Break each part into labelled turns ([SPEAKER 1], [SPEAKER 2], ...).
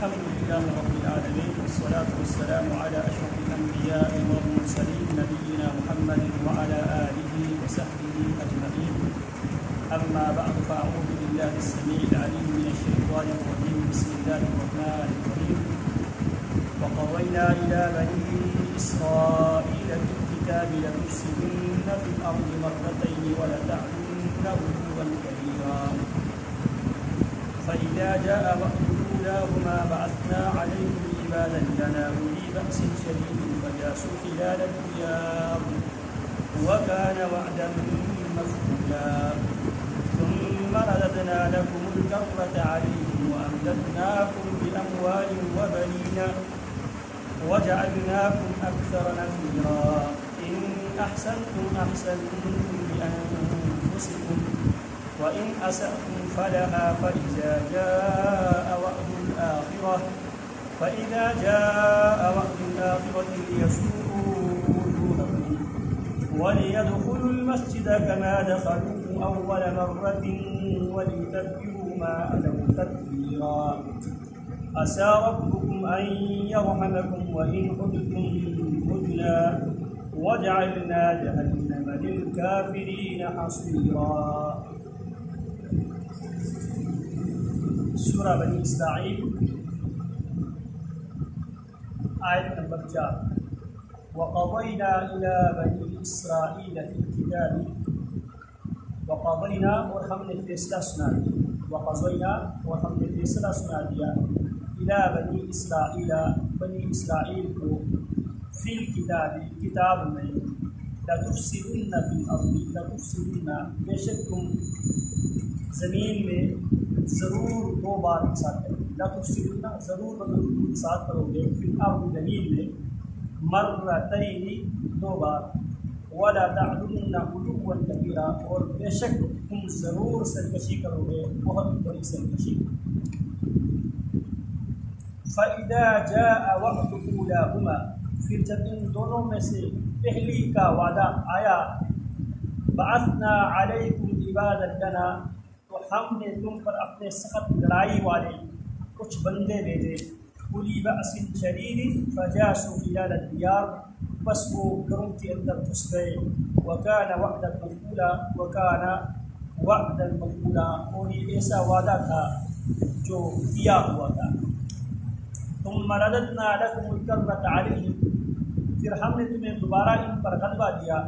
[SPEAKER 1] الحمد لله رب العالمين، والصلاة والسلام على أشرف الأنبياء والمرسلين نبينا محمد وعلى آله وصحبه أجمعين. أما بعد، فأعوذ بالله السميع العليم من الشيطان الرجيم. بسم الله الرحمن الرحيم. وقضينا إلى بني إسرائيل في الكتاب لتفسدن في الأرض مرتين ولتعلن علوا كبيرا. فإذا جاء وقت أولاهما بعثنا عليهم عبادا لنا أولي بأس شديد فجاسوا خلال الديار وكان وعدا مفعولا. ثم رددنا لكم الكرة عليهم وأمددناكم بأموال وبنين وجعلناكم أكثر نفيرا. إن أحسنتم أحسنتم لأنفسكم وإن أسأتم فلها. فإذا جاء وعد الآخرة ليسوءوا وجوهكم وليدخلوا المسجد كما دخلوه أول مرة وليتبروا ما أتوا تتبيرا. عسى ربكم أن يرحمكم وإن عدتم عدنا وجعلنا جهنم للكافرين حصيرا. سورہ بنی اسرائیل آیت نمبر 4. وقضینا الی بنی اسرائیل فی الکتاب. وقضینا اور ہم نے فیصلہ سنا دیا. وقضینا اور ہم نے فیصلہ سنا دیا الی بنی اسرائیل بنی اسرائیل کو فی الکتاب کتاب میں لتفسدن فی الارض لتفسدن بے شک تم زمین میں ضرور 2 بار فساد کرو گے. لتفسدن ضرور فساد کرو گے فی الارض زمین میں مرتین 2 بار ولا تعلن علوا کبیرا اور بے شک تم ضرور سرکشی کرو گے بہت بڑی سرکشی. فإذا جاء وعد أولاهما پھر جب ان دونوں میں سے پہلی کا وعدہ آیا بعثنا علیکم عبادا لنا تو ہم نے تم پر اپنے سخت لڑائی والے کچھ بندے بھیجے. اولی بأس شدید فجاسوا خلال الدیار بس وہ گھروں کے اندر گھس گئے. وکان وعدا مفعولا وکان وعدا مفعولا اور یہ ایسا وعدہ تھا جو کیا ہوا تھا. ثم رددنا لكم الكرة عليهم پھر ہم نے تمہیں دوبارہ ان پر غلبہ دیا.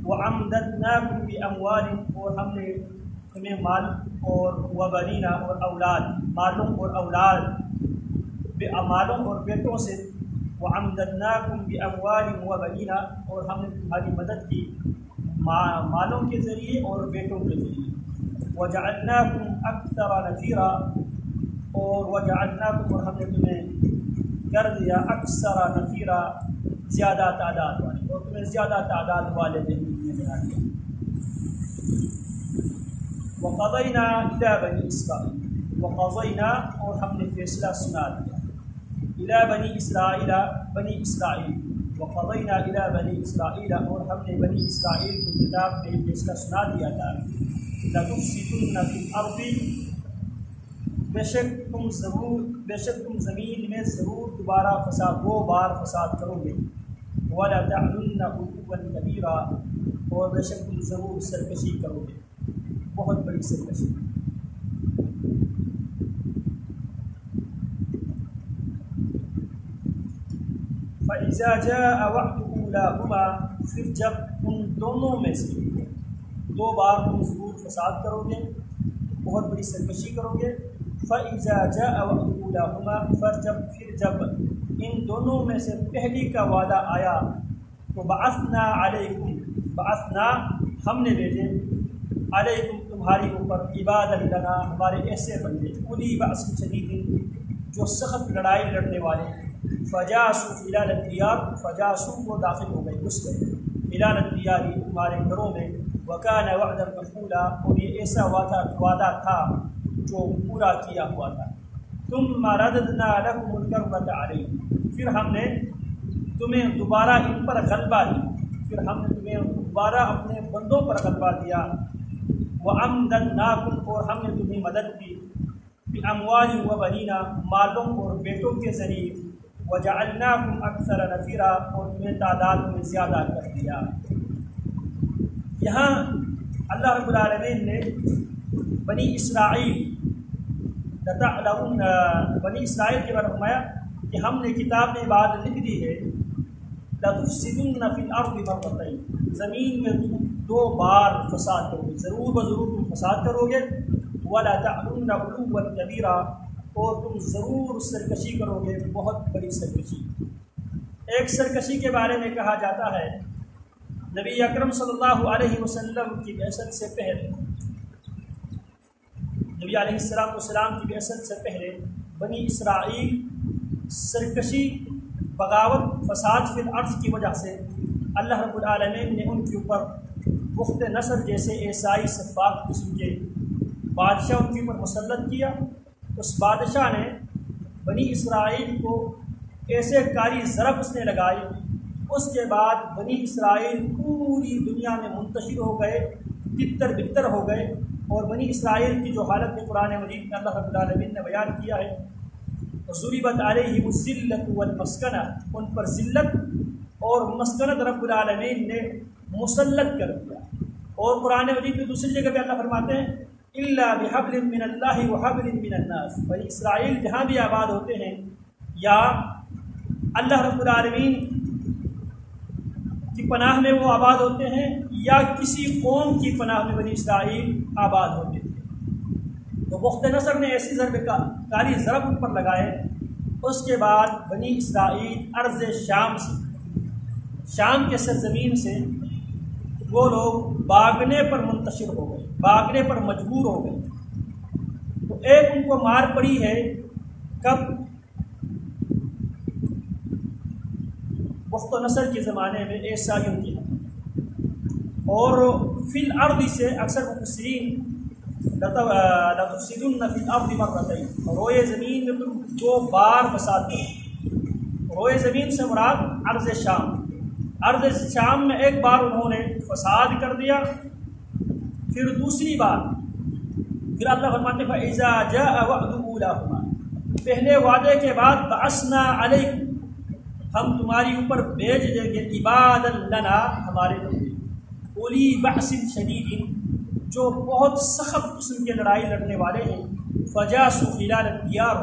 [SPEAKER 1] وَأَمْدَدْنَاكُمْ بِأَمْوَالٍ اور ہم نے تمہیں مال اور وَبَنِينَ اور اولاد مالوں اور اولاد مالوں اور بیٹوں سے. وَأَمْدَدْنَاكُمْ بِأَمْوَالٍ وَبَنِينَ اور ہم نے تمہاری مدد کی مالوں کے ذریعے اور بیٹوں کے ذریعے. وَجَعَلْنَاكُمْ أَكْثَرَ نَفِيرًا اور وَجَعَلْنَاكُمْ اور ہم نے تمہیں کر دیا اکثر نفیرا زیادہ تعداد والے اور تمہیں زیادہ تعداد والے میں بنا دیا. وقضینا الی بنی اسرائیل وقضینا اور ہم نے فیصلہ سنا دیا الی بنی اسرائیل بنی اسرائیل. وقضینا الی بنی اسرائیل اور ہم نے بنی اسرائیل کو کتاب میں فیصلہ سنا دیا تھا لتفسدن فی الارض بے شک تم زمین میں ضرور دوبارہ 2 بار فساد کرو گے. ولا تعلن علوا کبیرا اور بے شک تم ضرور سرکشی کرو گے بہت بڑی سرکشی. فإذا جاء وعد أولاهما پھر جب ان دونوں میں سے 2 بار تم ضرور فساد کرو گے بہت بڑی سرکشی کرو گے. فإذا جاء وعد أولاهما پھر جب ان دونوں میں سے پہلی کا وعدہ آیا تو بعثنا علیکم بعثنا ہم نے بھیجے علیکم تمہاری اوپر عبادا لنا ہمارے ایسے بندے اولی بأس شدید جو سخت لڑائی لڑنے والے. فجاسوا خلال الدیار فجاسوا وہ داخل ہو گئے گھس گئے خلال الدیار تمہارے گھروں میں. وکان وعدا مفعولا اور یہ ایسا وعدہ تھا جو پورا کیا ہوا تھا. ثم رددنا لكم الكرة عليهم پھر ہم نے تمہیں دوبارہ ان پر غلبہ دیا. پھر ہم نے تمہیں دوبارہ اپنے بندوں پر غلبہ دیا. وَأَمْدَدْنَاكُمْ اور ہم نے تمہیں مدد کی بأموال و بنینا، مالوں اور بیٹوں کے ذریعے، وجعلناکم اکثر نفیرا، اور تمہیں تعداد میں زیادہ کر دیا۔ یہاں اللہ رب العالمین نے بنی اسرائیل بنی اسرائیل کے بارے میں فرمایا کہ ہم نے کتاب میں بات لکھ دی ہے، لَتُفْسِدُنَّ فِي الْأَرْضِ مَرَّتَيْنِ، زمین میں تم 2 بار فساد کرو گے، ضرور بضرور تم فساد کرو گے، وَلَا تَعْلُنَّ عُلُوًّا كَبِيرًا، اور تم ضرور سرکشی کرو گے، بہت بڑی سرکشی۔ ایک سرکشی کے بارے میں کہا جاتا ہے نبی اکرم صلی اللہ علیہ وسلم کی بعثت سے پہلے، نبی علیہ السلام کی بعثت سے پہلے بنی اسرائیل سرکشی، بغاوت، فساد فی الارض کی وجہ سے اللہ رب العالمین نے ان کے اوپر بخت نصر جیسے عیسائی سفاک قسم کے بادشاہ ان کے اوپر مسلط کیا۔ اس بادشاہ نے بنی اسرائیل کو ایسے کاری ضرب اس نے لگائی، اس کے بعد بنی اسرائیل پوری دنیا میں منتشر ہو گئے، تتر بتر ہو گئے، اور بنی اسرائیل کی جو حالت ہے قرآن مجید میں اللہ رب العالمین نے بیان کیا ہے، ضربت علیہم الذلۃ والمسکنہ، ان پر ذلت اور مسکنت رب العالمین نے مسلط کر دیا۔ اور قرآن مجید میں دوسری جگہ پہ اللہ فرماتے ہیں الا بحبل من اللہ وحبل من الناس، بنی اسرائیل جہاں بھی آباد ہوتے ہیں یا اللہ رب العالمین کی پناہ میں وہ آباد ہوتے ہیں یا کسی قوم کی پناہ میں بنی اسرائیل آباد ہوتے ہیں، تو بخت نصر نے ایسی کاری ضرب ان پر لگائے۔ اس کے بعد بنی اسرائیل ارض شام کے سرزمین سے وہ لوگ بھاگنے پر منتشر ہو گئے، بھاگنے پر مجبور ہو گئے۔ تو ایک ان کو مار پڑی ہے کب؟ بخت و نصر کے زمانے میں عیسائیوں کی، اور فی الارض سے اکثر مفسرین لَتُفْسِدُنَّ فِي الْأَرْضِ مَرَّتَيْنِ، روئے زمین میں تم 2 بار فساد کرو۔ روئے زمین سے مراد ارض شام، ارض شام میں ایک بار انہوں نے فساد کر دیا، پھر دوسری بار پھر اللہ فرماتے ہیں فَإِذَا جَاءَ وَعْدُ أُولَاهُمَا، پہلے وعدے کے بعد بَعَثْنَا عَلَيْكُمْ، ہم تمہاری اوپر بھیج دیں گے عبادًا لنا، ہمارے بندے، اولی بأس شدید، جو بہت سخت قسم کے لڑائی لڑنے والے ہیں، فجاسوا خلال الديار،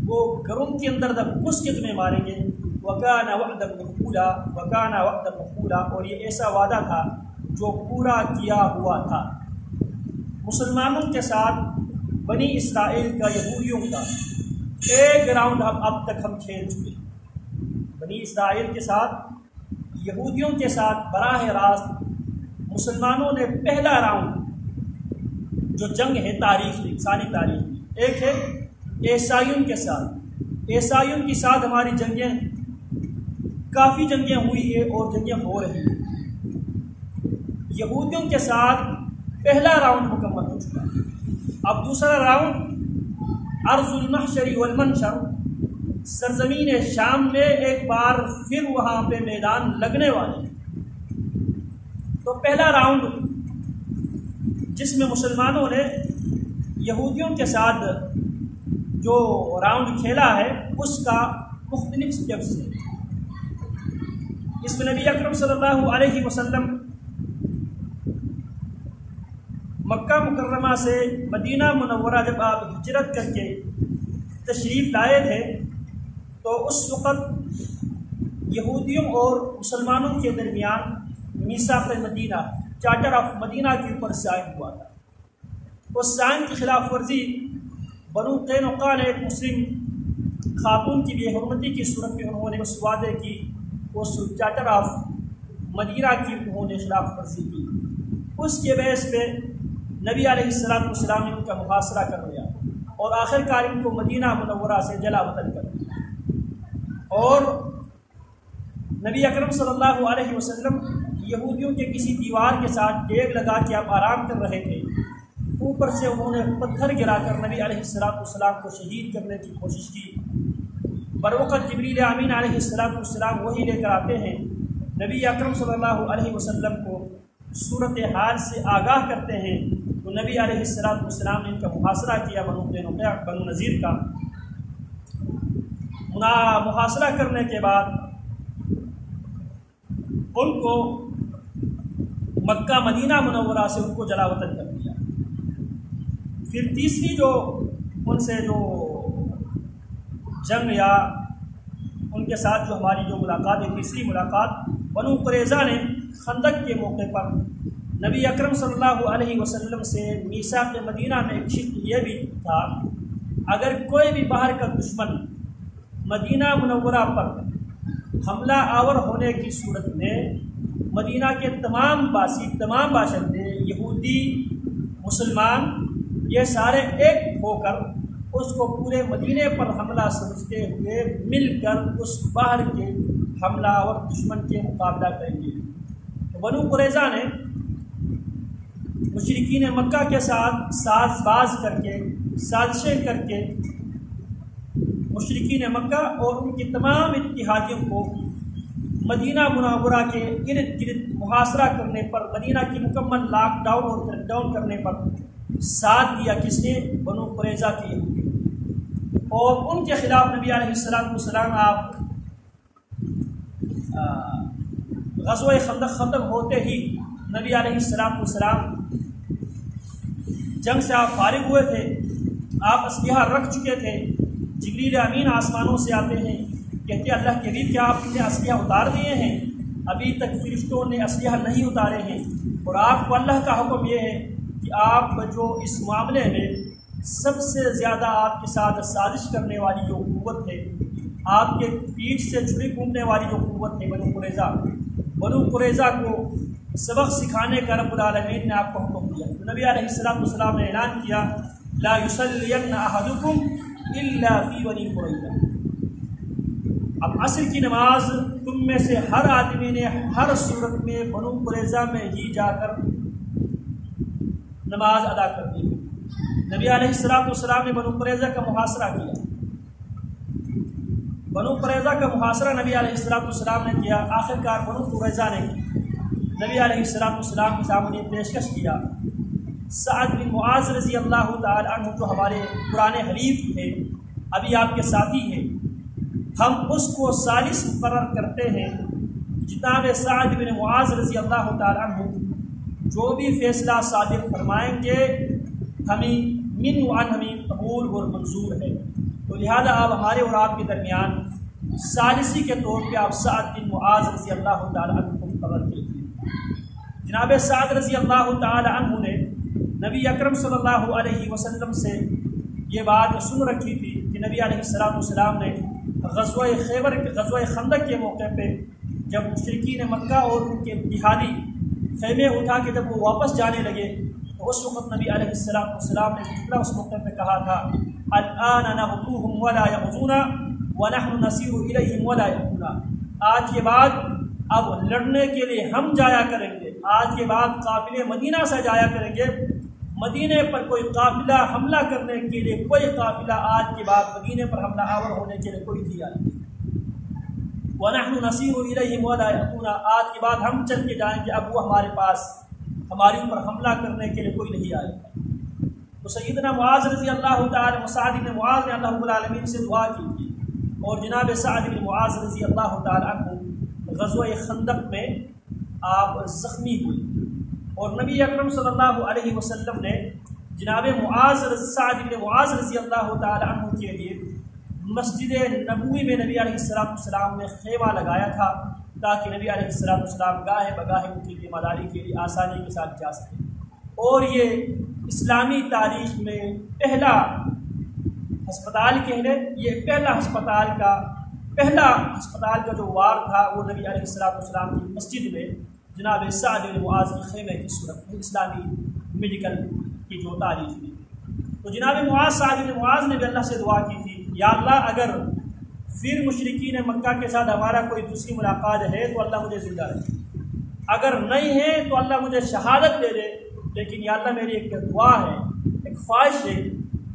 [SPEAKER 1] وہ گھروں کے اندر گھس کے تمہیں ماریں گے، وکانا وعدا مفعولا، وکانا وعدا مفعولا، اور یہ ایسا وعدہ تھا جو پورا کیا ہوا تھا۔ مسلمانوں کے ساتھ بنی اسرائیل کا، یہودیوں کا ایک راؤنڈ اب تک ہم کھیل چکے، بنی اسرائیل کے ساتھ، یہودیوں کے ساتھ براہ راست مسلمانوں نے پہلا راؤنڈ جو جنگ ہے تاریخ میں، انسانی تاریخ میں، ایک ہے عیسائیوں کے ساتھ۔ عیسائیوں کے ساتھ ہماری جنگیں، کافی جنگیں ہوئی ہیں اور جنگیں ہو رہی ہیں۔ یہودیوں کے ساتھ پہلا راؤنڈ مکمل ہو چکا ہے، اب دوسرا راؤنڈ ارض المحشر والمنشر، سرزمین شام میں ایک بار پھر وہاں پہ میدان لگنے والے ہیں۔ تو پہلا راؤنڈ جس میں مسلمانوں نے یہودیوں کے ساتھ جو راؤنڈ کھیلا ہے اس کا مختلف سٹیپس ہیں۔ اس میں نبی اکرم صلی اللہ علیہ وسلم مکہ مکرمہ سے مدینہ منورہ جب آپ ہجرت کر کے تشریف لائے تھے تو اس وقت یہودیوں اور مسلمانوں کے درمیان میثاق مدینہ، چارٹر آف مدینہ کے اوپر سائن ہوا تھا۔ اس سائن کی خلاف ورزی بنو قینقاع نے ایک مسلم خاتون کی بے حرمتی کی صورت میں انہوں نے اس وعدے کی، اس چارٹر آف مدینہ کی انہوں نے خلاف ورزی کی۔ اس کے بیس پہ نبی علیہ السلام نے ان کا محاصرہ کر لیا اور آخر کار ان کو مدینہ منورہ سے جلا وطن کر دیا۔ اور نبی اکرم صلی اللہ علیہ وسلم یہودیوں کے کسی دیوار کے ساتھ ڈیگ لگا کے آپ آرام کر رہے تھے، اوپر سے انہوں نے پتھر گرا کر نبی علیہ السلام کو شہید کرنے کی کوشش کی۔ بروقت جبریل امین علیہ السلام وہی لے کر آتے ہیں، نبی اکرم صلی اللہ علیہ وسلم کو صورت حال سے آگاہ کرتے ہیں، تو تو نبی علیہ السلام نے ان کا محاصرہ کیا، بنو نذیر کا محاصرہ کرنے کے بعد ان کو مکہ مدینہ منورہ سے ان کو جلا وطن کر دیا۔ پھر تیسری جو ان سے جو جنگ یا ان کے ساتھ جو ہماری جو ملاقات ہے، تیسری ملاقات بنو قریظہ نے خندق کے موقع پر نبی اکرم صلی اللہ علیہ وسلم سے میثاق مدینہ میں ایک شرط یہ بھی تھا، اگر کوئی بھی باہر کا دشمن مدینہ منورہ پر حملہ آور ہونے کی صورت میں مدینہ کے تمام باشندے، یہودی، مسلمان، یہ سارے ایک ہو کر اس کو پورے مدینے پر حملہ سمجھتے ہوئے مل کر اس باہر کے حملہ اور دشمن کے مقابلہ کریں گے۔ تو بنو قریظہ نے مشرکین مکہ کے ساتھ ساز باز کر کے، سازشیں کر کے مشرکین مکہ اور ان کی تمام اتحادیوں کو مدینہ منورہ کے ارد گرد محاصرہ کرنے پر، مدینہ کی مکمل لاک ڈاؤن اور کریک ڈاؤن کرنے پر ساتھ دیا۔ کس نے؟ بنو قریظہ کے۔ اور ان کے خلاف نبی علیہ السلام آپ غزوہ خندق ختم ہوتے ہی نبی علیہ السلام جنگ سے آپ فارغ ہوئے تھے، آپ اسلحہ رکھ چکے تھے۔ جبریل امین آسمانوں سے آتے ہیں، کہتے ہیں اللہ کے حبیب کیا آپ نے اسلحہ اتار دیے ہیں؟ ابھی تک فرشتوں نے اسلحہ نہیں اتارے ہیں، اور آپ کو اللہ کا حکم یہ ہے کہ آپ جو اس معاملے میں سب سے زیادہ آپ کے ساتھ سازش کرنے والی جو قوت ہے، آپ کے پیٹھ سے چھری گھومنے والی جو قوت ہے، بنو قریظہ کو سبق سکھانے کا رب العالمین نے آپ کو حکم دیا۔ تو نبی علیہ السلام نے اعلان کیا لا یصلین احدکم الا فی بنی قریظہ، اب عصر کی نماز تم میں سے ہر آدمی نے ہر صورت میں بنو قریظہ میں ہی جا کر نماز ادا کر دی۔ نبی علیہ السلام نے بنو قریظہ کا محاصرہ کیا۔ بنو قریظہ کا محاصرہ نبی علیہ السلام نے کیا۔ آخرکار بنو قریظہ نے نبی علیہ السلام کے سامنے پیشکش کیا سعد بن معاذ رضی اللہ تعالی عنہ، جو ہمارے پرانے حلیف تھے، ابھی آپ کے ساتھی ہیں، ہم اس کو ثالث مقرر کرتے ہیں۔ جناب سعد بن معاذ رضی اللہ تعالی عنہ جو بھی فیصلہ صادر فرمائیں گے ہمیں قبول اور منظور ہے، تو لہذا آپ ہمارے اور آپ کے درمیان ثالثی کے طور پہ آپ سعد بن معاذ رضی اللہ تعالی عنہ کو مقرر کیجیے۔ جناب سعد رضی اللہ تعالی عنہ نے نبی اکرم صلی اللہ علیہ وسلم سے یہ بات سن رکھی تھی کہ نبی علیہ السلام نے غزوہ خندق کے موقع پہ جب مشرکین مکہ اور ان کے اتحادی خیمے اٹھا کے جب وہ واپس جانے لگے، تو اس وقت نبی علیہ السلام نے جتنا اس موقع پہ کہا تھا الآن نغزوہم ولا یغزونا ونحن نسیر الیہم ولا یأتونا، آج کے بعد اب لڑنے کے لیے ہم جایا کریں گے، آج کے بعد قافلے مدینہ سے جایا کریں گے، مدینے پر کوئی قافلہ حملہ کرنے کے لیے کوئی قافلہ آج کے بعد مدینے پر حملہ آور ہونے کے لیے کوئی نہیں آئے۔ وَنَحْنُ نَسِيرُ إِلَيْهِمْ وَلَا يَأْتُونَا، آج کے بعد ہم چل کے جائیں گے، اب وہ ہمارے پاس ہمارے اوپر حملہ کرنے کے لیے کوئی نہیں آئے۔ تو سیدنا معاذ رضی اللہ تعالی سعد بن معاذ نے اللہ رب العالمین سے دعا کی تھی، اور جناب سعد بن معاذ رضی اللہ تعالی عنہ غزوہ خندق میں آپ زخمی ہوئے، اور نبی اکرم صلی اللہ علیہ وسلم نے جناب سعد بن معاذ رضی اللہ تعالی عنہ کے لیے مسجد نبوی میں نبی علیہ السلام نے خیمہ لگایا تھا، تاکہ نبی علیہ السلام گاہے بگاہے ان کی ذمہ داری کے لیے آسانی کے ساتھ جا سکیں۔ اور یہ اسلامی تاریخ میں پہلا ہسپتال یہ پہلا ہسپتال کا جو وار تھا، وہ نبی علیہ السلام کی مسجد میں جناب سعد بن معاذ کے خیمے کی صورت میں اسلامی میڈیکل کی جو تاریخ میں، تو جناب سعد بن معاذ نے بھی اللہ سے دعا کی تھی، یا اللہ اگر پھر مشرکین مکہ کے ساتھ ہمارا کوئی دوسری ملاقات ہے تو اللہ مجھے زندہ رکھے، اگر نہیں ہے تو اللہ مجھے شہادت دے دے، لیکن یا اللہ میری ایک دعا ہے، ایک خواہش ہے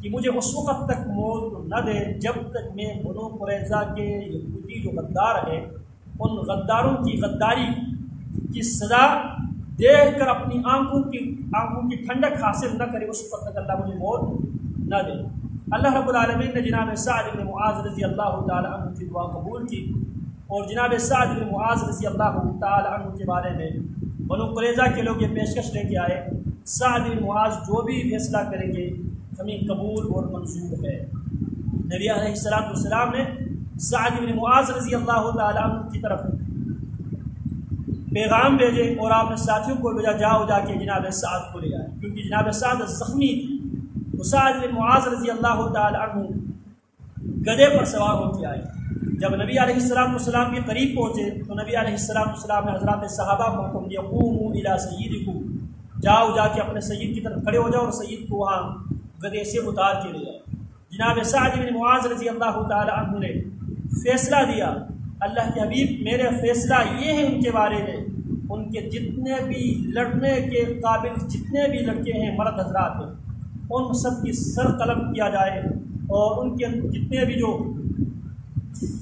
[SPEAKER 1] کہ مجھے اس وقت تک موت نہ دے جب تک میں بنو قریظہ کے یہودی جو غدار ہے ان غداروں کی غداری کی سزا دیکھ کر اپنی آنکھوں کی ٹھنڈک حاصل نہ کرے، اس وقت تک اللہ مجھے موت نہ دے۔ اللہ رب العالمین نے جناب سعد بن معاذ رضی اللہ تعالی عنہ کی دعا قبول کی، اور جناب سعد بن معاذ رضی اللہ تعالی عنہ کے بارے میں بنو قریظہ کے لوگ یہ پیشکش لے کے آئے، سعد بن معاذ جو بھی فیصلہ کریں گے ہمیں قبول اور منظور ہے۔ نبی علیہ السلام نے سعد بن معاذ رضی اللہ تعالی عنہ کی طرف پیغام بھیجے، اور آپ نے ساتھیوں کو بھیجا جاؤ جا کے جناب سعد کو لے آئے، کیونکہ جناب سعد زخمی تھی۔ تو سعد بن معاذ رضی اللہ تعالی عنہ گدھے پر سوار ہو کے آئے۔ جب نبی علیہ السلام کے قریب پہنچے تو نبی علیہ السلام نے حضرات صحابہ کو حکم دیا، قوموا الی سیدکم، جاؤ جا کے اپنے سید کی طرف کھڑے ہو جاؤ اور سید کو وہاں گدھے سے اتار کے لے آؤ۔ جناب سعد بن معاذ رضی اللہ تعالی عنہ نے فیصلہ دیا، اللہ کے حبیب میرے فیصلہ یہ ہے ان کے بارے میں، ان کے جتنے بھی لڑنے کے قابل جتنے بھی لڑکے ہیں مرد حضرات ہیں ان سب کی سر قلم کیا جائے، اور ان کے جتنے بھی جو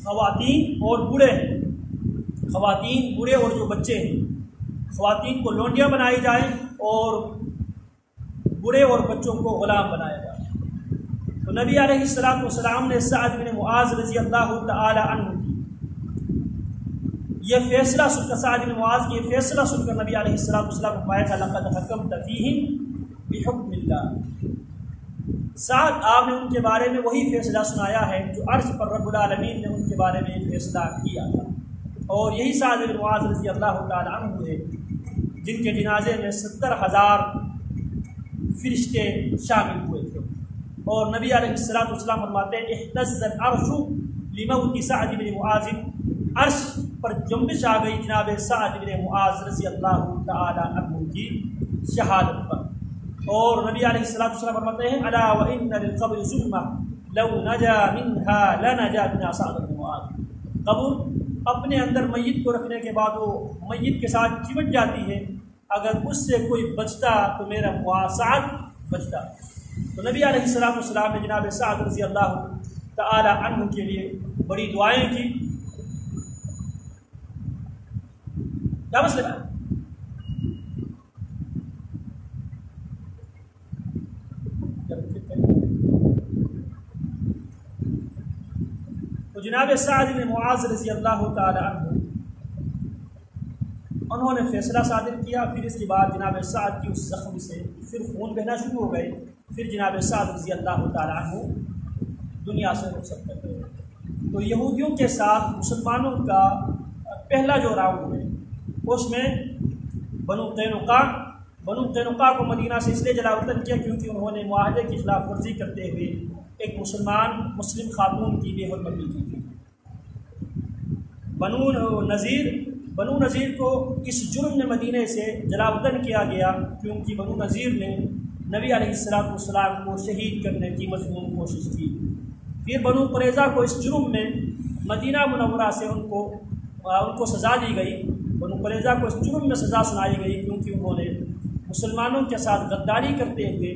[SPEAKER 1] خواتین اور بوڑھے ہیں، خواتین بوڑھے اور جو بچے ہیں، خواتین کو لونڈیاں بنائی جائیں اور بوڑھے اور بچوں کو غلام بنایا جائے۔ تو نبی علیہ السلام نے سعد بن معاذ رضی اللہ تعالی عنہ کی یہ فیصلہ سن کر، سعد بن معاذ کی یہ فیصلہ سن کر نبی علیہ السلام فرمایا تھا لقد حکمت فیہم بحکم اللہ۔ سعد آپ نے ان کے بارے میں وہی فیصلہ سنایا ہے جو عرش پر رب العالمین نے ان کے بارے میں فیصلہ کیا تھا، اور یہی سعد بن معاذ رضی اللہ تعالی عنہ ہے جن کے جنازے میں 70,000 فرشتے شامل ہوئے تھے۔ اور نبی علیہ السلام فرماتے ہیں اہتز العرش لموت سعد بن معاذ، عرش پر جنبش آ گئی جناب سعد بن معاذ رضی اللہ تعالی عنہ کی شہادت پر۔ اور نبی علیہ السلام فرماتے ہیں الا وان للقبر ظلمہ لو نجا منها لنجا منها سعد بن معاذ، قبر اپنے اندر میت کو رکھنے کے بعد وہ میت کے ساتھ چمٹ جاتی ہے، اگر اس سے کوئی بچتا تو میرا سعد بچتا۔ تو نبی علیہ السلام نے جناب سعد رضی اللہ تعالی عنہ کے لیے بڑی دعائیں کی۔ کیا مسئلہ ہے؟ تو جناب سعد بن معاذ رضی اللہ تعالی عنہ انہوں نے فیصلہ صادر کیا، پھر اس کے بعد جناب سعد کی اس زخم سے پھر خون بہنا شروع ہو گئے، پھر جناب سعد رضی اللہ تعالی عنہ دنیا سے رخصت کر گئے۔ تو یہودیوں کے ساتھ مسلمانوں کا پہلا جو راؤنڈ ہے اس میں بنو قینقاع کو مدینہ سے اس لیے جلا وطن کیا کیونکہ انہوں نے معاہدے کی خلاف ورزی کرتے ہوئے ایک مسلم خاتون کی بے حرمتی کی تھی۔ بنو نذیر کو اس جرم میں مدینہ سے جلا وطن کیا گیا کیونکہ بنو نذیر نے نبی علیہ السلام کو شہید کرنے کی مضمون کوشش کی۔ پھر بنو قریظہ کو اس جرم میں مدینہ منورہ سے ان کو سزا دی گئی، بنو قریظہ کو اس جرم میں سزا سنائی گئی کیونکہ انہوں نے مسلمانوں کے ساتھ غداری کرتے ہوئے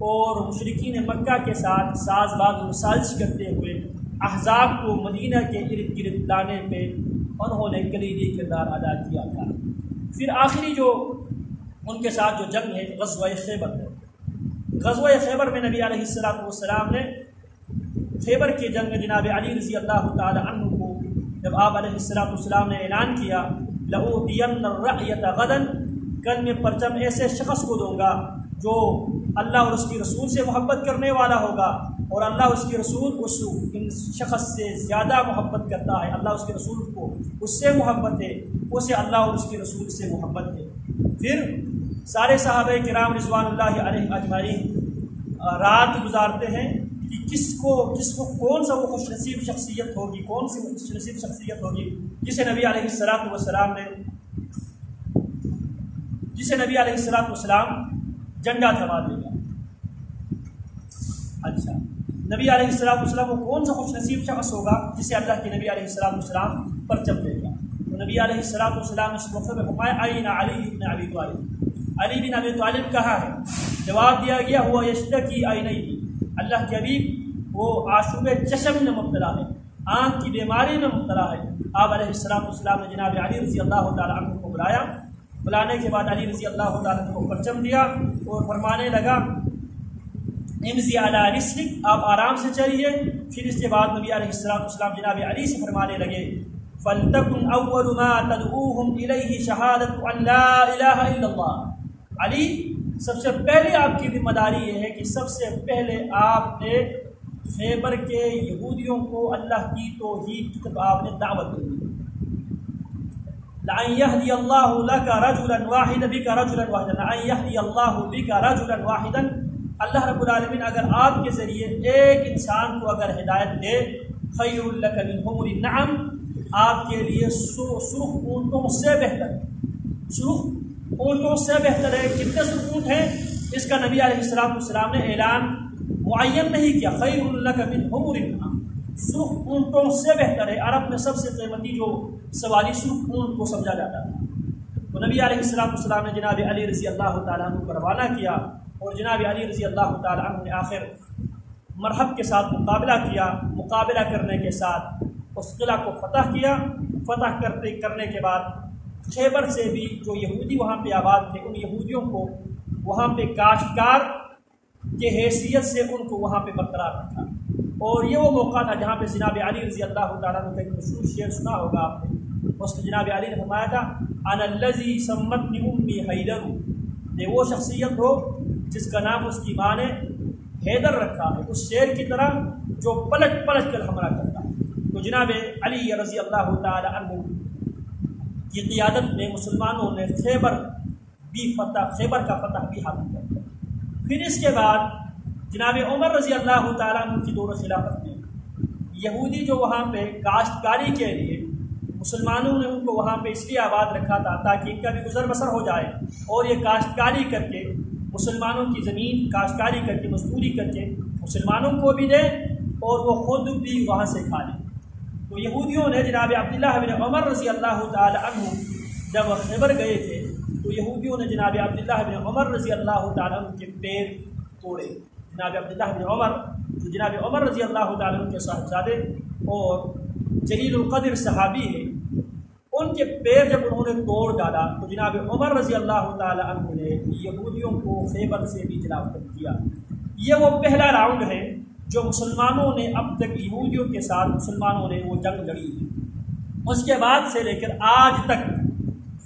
[SPEAKER 1] اور مشرکین مکہ کے ساتھ ساز باز و سازش کرتے ہوئے احزاب کو مدینہ کے ارد گرد لانے پہ انہوں نے کلیدی کردار ادا کیا تھا۔ پھر آخری جو ان کے ساتھ جو جنگ ہے غزوہ خیبر ہے۔ غزوہ خیبر میں نبی علیہ السلام نے خیبر کی جنگ میں جناب علی رضی اللہ تعالی عنہ کو جب آپ علیہ السلام نے اعلان کیا لأوتین الرعیۃ غدا، کل میں پرچم ایسے شخص کو دوں گا جو اللہ اور اس کی رسول سے محبت کرنے والا ہوگا، اور اللہ اس کی رسول ان شخص سے زیادہ محبت کرتا ہے، اللہ اس کے رسول کو اس سے محبت ہے، اسے اللہ اور اس کی رسول سے محبت ہے۔ پھر سارے صحابہ کرام رضوان اللہ علیہ اجمعین رات گزارتے ہیں کہ کس کو کون سا وہ خوش نصیب شخصیت ہوگی، کون سی خوش نصیب شخصیت ہوگی جسے نبی علیہ السلام جھنڈا تھما دے گا۔ اچھا، نبی علیہ السلام کو کون سا خوش نصیب شخص ہوگا جسے اللہ کے نبی علیہ السلام پرچم دے گا؟ تو نبی علیہ السلام نے اس موقع پہ فرمایا عین علی بن ابی طالب، علی بن ابی طالب کہا ہے؟ جواب دیا گیا ہوا یشتکی عینیہ، اللہ کے حبیب وہ آشوب چشم میں مبتلا ہے، آنکھ کی بیماری میں مبتلا ہے۔ آپ علیہ السلام نے جناب علی رضی اللہ تعالی عنہ کو بلایا بلانے کے بعد علی رضی اللہ تعالیٰ کو پرچم دیا اور فرمانے لگا امضی علی رسلک، آپ آرام سے چلیے۔ پھر اس کے بعد نبی علیہ السلام جناب علی سے فرمانے لگے فَلْتَكُنْ أَوَّلُ مَا تَدْعُوهُمْ إِلَيْهِ شَهَادَةُ أَنْ لَا إِلَهَ إِلَّا اللَّهُ۔ علی، سب سے پہلے آپ کی ذمہ داری یہ ہے کہ سب سے پہلے آپ نے خیبر کے یہودیوں کو اللہ کی توحید کی طرف آپ نے دعوت دی۔ لَأَنْ يَهْدِيَ اللَّهُ لَكَ رَجُلًا وَاحِدًا بِكَ رَجُلًا وَاحِدًا لَأَنْ يَهْدِيَ اللَّهُ بِكَ رَجُلًا وَاحِدًا، اللہ رب العالمین اگر آپ کے ذریعے ایک انسان کو اگر ہدایت دے، خَيْرٌ لَكَ مِنْ حُمُرِ النَّعَمِ، آپ کے لیے سرخ اونٹوں سے بہتر، سرخ اونٹوں سے بہتر ہے۔ کتنے سرخ اونٹ ہیں اس کا نبی علیہ السلام نے اعلان معین نہیں کیا۔ خیر لک من حمر النعم، سرخ اونٹوں سے بہتر ہے۔ عرب میں سب سے قیمتی جو سواری سرخ اونٹ کو سمجھا جاتا ہے۔ تو نبی علیہ السلام نے جناب علی رضی اللہ تعالیٰ عنہ کو روانہ کیا، اور جناب علی رضی اللہ تعالیٰ عنہ نے آخر مرحب کے ساتھ مقابلہ کیا۔ مقابلہ کرنے کے ساتھ اس قلعہ کو فتح کیا۔ فتح کرنے کے بعد خیبر سے بھی جو یہودی وہاں پہ آباد تھے، ان یہودیوں کو وہاں پہ کاشتکار کے حیثیت سے ان کو وہاں پہ برقرار رکھا۔ اور یہ وہ موقع تھا جہاں پہ جناب علی رضی اللہ تعالیٰ عنہ کا ایک مشہور شعر سنا ہوگا آپ نے، اس میں جناب علی نے فرمایا تھا انا الذی سمتنی امی حیدر، یہ وہ شخصیت ہو جس کا نام اس کی ماں نے حیدر رکھا ہے، اس شیر کی طرح جو پلٹ پلٹ کر حملہ کرتا ہے۔ تو جناب علی رضی اللہ تعالی عنہ کی قیادت میں مسلمانوں نے خیبر کا فتح بھی حاصل کر دیا۔ پھر اس کے بعد جناب عمر رضی اللہ تعالیٰ عنہ کی دور خلافت میں یہودی جو وہاں پہ کاشتکاری کے لیے مسلمانوں نے ان کو وہاں پہ اس لیے آباد رکھا تھا تاکہ ان کا بھی گزر بسر ہو جائے، اور یہ کاشتکاری کر کے مسلمانوں کی زمین کاشتکاری کر کے مزدوری کر کے مسلمانوں کو بھی دیں اور وہ خود بھی وہاں سے کھا لیں۔ تو یہودیوں نے جناب عبداللہ بن عمر رضی اللہ تعالی عنہ جب خیبر گئے تھے تو یہودیوں نے جناب عبداللہ بن عمر رضی اللہ تعالی عنہ کے پیر توڑے۔ جناب عبداللہ بن عمر جو جناب عمر رضی اللہ تعالی عنہ کے صاحبزادے اور جلیل القدر صحابی ہیں، ان کے پیر جب انہوں نے توڑ ڈالا تو جناب عمر رضی اللہ تعالی عنہ نے یہودیوں کو خیبر سے بھی جلاوطن کیا۔ یہ وہ پہلا راؤنڈ ہے جو مسلمانوں نے اب تک یہودیوں کے ساتھ مسلمانوں نے وہ جنگ لڑی ہے۔ اس کے بعد سے لے کر آج تک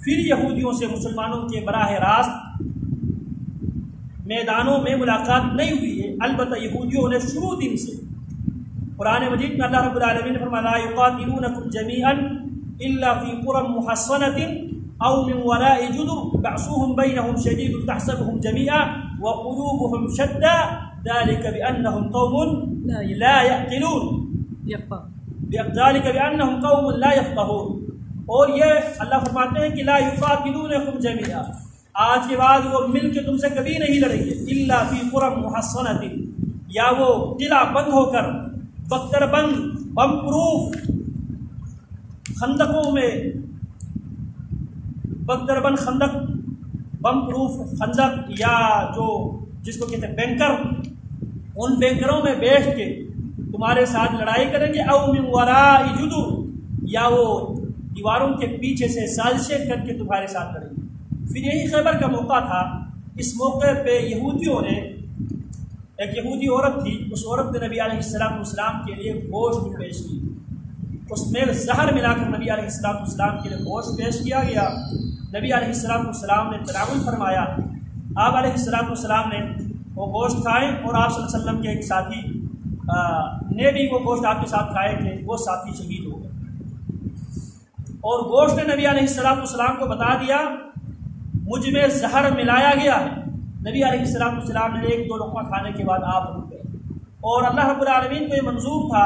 [SPEAKER 1] پھر یہودیوں سے مسلمانوں کے براہ راست میدانوں میں ملاقات نہیں ہوئی ہے، البتہ یہودیوں نے شروع دن سے قرآن مجید میں اللہ رب العالمین نے فرمایا لا یقاتلونکم جمیعا الا فی قرى محصنة او من وراء جدر بعثهم بینہم شدید تحسبهم جمیعا وقلوبهم شتى ذلك بأنهم قوم لا يعقلون، ذلك بأنهم قوم لا يفقهون۔ اور یہ اللہ فرماتے ہیں کہ لا یقاتلونکم جمیعا، آج کے بعد وہ مل کے تم سے کبھی نہیں لڑیں گے، الا فی قرى محصنة، یا وہ قلعہ بند ہو کر بختر بند بم پروف خندقوں میں، بختر بند خندق بم پروف خندق، یا جو جس کو کہتے ہیں بینکر، ان بینکروں میں بیٹھ کے تمہارے ساتھ لڑائی کریں گے، او من وراء جدر، یا وہ دیواروں کے پیچھے سے سازشیں کر کے تمہارے ساتھ لڑیں گے۔ پھر یہی خیبر کا موقع تھا، اس موقع پہ یہودیوں نے، ایک یہودی عورت تھی، اس عورت نے نبی علیہ السلام کے لیے گوشت پیش کی، اس میں زہر ملا کر نبی علیہ السلام کے لیے گوشت پیش کیا گیا۔ نبی علیہ السلام نے تناول فرمایا، آپ علیہ السلام نے وہ گوشت کھائے، اور آپ صلی اللہ علیہ وسلم کے ایک ساتھی نے بھی وہ گوشت آپ کے ساتھ کھائے تھے، وہ ساتھی شہید ہو گئے۔ اور گوشت نے نبی علیہ السلام کو بتا دیا مجھ میں زہر ملایا گیا ہے۔ نبی علیہ السلام نے ایک دو لقمہ کھانے کے بعد آپ رک گئے، اور اللہ رب العالمین کو یہ منظور تھا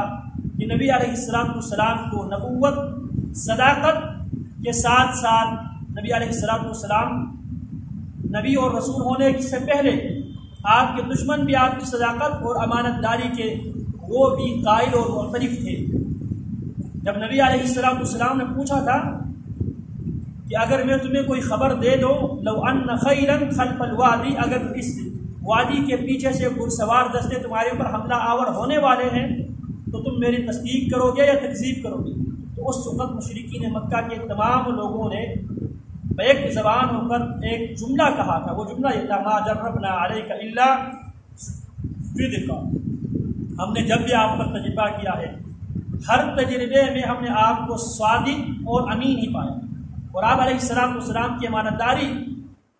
[SPEAKER 1] کہ نبی علیہ السلام کو نبوت صداقت کے ساتھ ساتھ نبی علیہ السلام نبی اور رسول ہونے سے پہلے آپ کے دشمن بھی آپ کی صداقت اور امانت داری کے وہ بھی قائل اور معترف تھے۔ جب نبی علیہ السلام نے پوچھا تھا کہ اگر میں تمہیں کوئی خبر دے دوں لو ان خیرا خلف الوادی، اگر اس وادی کے پیچھے سے گھڑسوار دستے تمہارے اوپر حملہ آور ہونے والے ہیں تو تم میری تصدیق کرو گے یا تکذیب کرو گے؟ تو اس وقت مشرکین مکہ کے تمام لوگوں نے بیک زبان ہو کر ایک جملہ کہا تھا. وہ جملہ یہ تھا ما جربنا علیک الا صدقا. ہم نے جب بھی آپ پر تجربہ کیا ہے ہر تجربے میں ہم نے آپ کو صادق اور امین ہی پایا. اور آپ علیہ السلام کی امانت داری